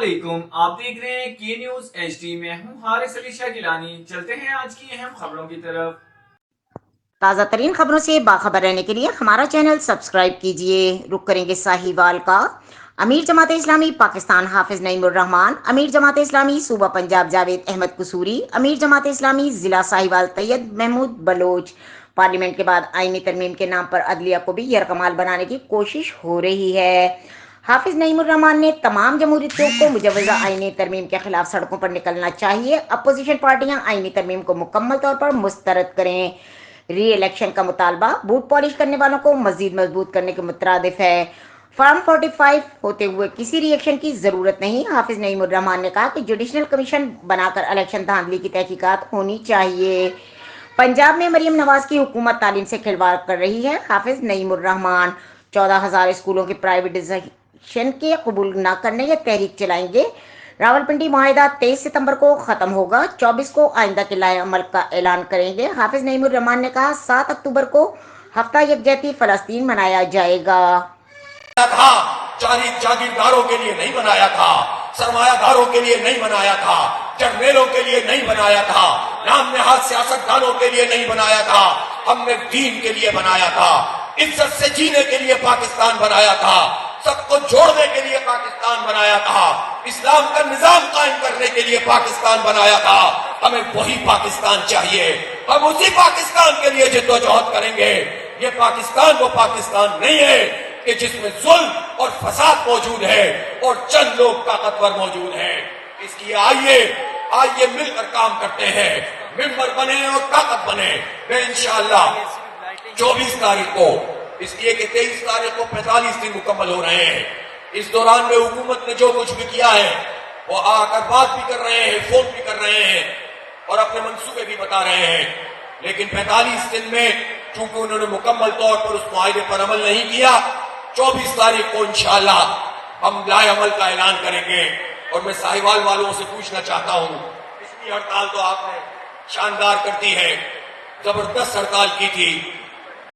अस्सलामुअलैकुम, आप देख रहे हैं के न्यूज HD। मैं हूं हारिस अली शाह गिलानी। चलते हैं आज की अहम खबरों की तरफ। ताज़ा तरीन खबरों से बाखबर रहने के लिए हमारा चैनल सब्सक्राइब कीजिए। रुक करेंगे साहिवाल का। अमीर जमात इस्लामी पाकिस्तान हाफिज नईमुर रहमान, अमीर जमात इस्लामी सूबा पंजाब जावेद अहमद कसूरी, अमीर जमात इस्लामी जिला साहिवाल तैयब महमूद बलोच। पार्लियामेंट के बाद आईनी तरमीम के नाम पर अदलिया को भी यरकमाल बनाने की कोशिश हो रही है। हाफिज नईमुर रहमान ने तमाम जमहूरियतों को मुजवजा आईनी तरमीम के खिलाफ सड़कों पर निकलना चाहिए। अपोजिशन पार्टियां आईनी तरमीम को मुकम्मल तौर पर मुस्तरद करें। री इलेक्शन का मुतालबा बूट पॉलिश करने वालों को मजीद मजबूत करने के मुतरादिफ है। फॉर्म 45 होते हुए किसी रिएक्शन की जरूरत नहीं। हाफिज नईमुर रहमान ने कहा कि जुडिशनल कमीशन बनाकर इलेक्शन धांधली की तहकीकात होनी चाहिए। पंजाब में मरियम नवाज की हुकूमत तालीम से खिलवाड़ कर रही है। हाफिज नईमुर रहमान 14,000 स्कूलों के प्राइवेटाइजेशन के कबूल न करने की तहरीक चलाएंगे। रावलपिंडी मुआहिदा 23 सितंबर को खत्म होगा। 24 को आइंदा के लाए अमल का ऐलान करेंगे। हाफिज नईमुर रहमान ने कहा 7 अक्टूबर को हफ्ता यकजहती फलस्तीन मनाया जाएगा। था जागीरदारों के लिए नहीं बनाया था, सरमायादारों के लिए नहीं बनाया था, जर्नेलों के लिए नहीं बनाया था, नाम नहाद सियासतदानों के लिए नहीं बनाया था। हमने दीन के लिए बनाया था, इज्जत से जीने के लिए पाकिस्तान बनाया था, सबको जोड़ने के लिए पाकिस्तान बनाया था, इस्लाम का निजाम कायम करने के लिए पाकिस्तान बनाया था। हमें वही पाकिस्तान चाहिए, हम उसी पाकिस्तान के लिए जिद्दोजहद करेंगे। ये पाकिस्तान वो पाकिस्तान नहीं है कि जिसमें जुल्म और फसाद मौजूद है और चंद लोग ताकतवर मौजूद हैं। इसलिए आइए मिलकर काम करते हैं, मिंबर बने और ताकत बने। मैं इंशाअल्लाह 24 तारीख को, इसलिए कि 23 तारीख को 45 दिन मुकम्मल हो रहे हैं। इस दौरान में हुकूमत ने जो कुछ भी किया है वो आकर बात भी कर रहे हैं, फोन भी कर रहे हैं और अपने मंसूबे भी बता रहे हैं। लेकिन 45 दिन में चूंकि उन्होंने मुकम्मल तौर पर उस मुआहिदे पर अमल नहीं किया, 24 तारीख को इंशाअल्लाह हम लाए अमल का ऐलान करेंगे। और मैं साहिवाल वालों से पूछना चाहता हूं, पिछली हड़ताल तो आपने शानदार कर दी है, जबरदस्त हड़ताल की थी,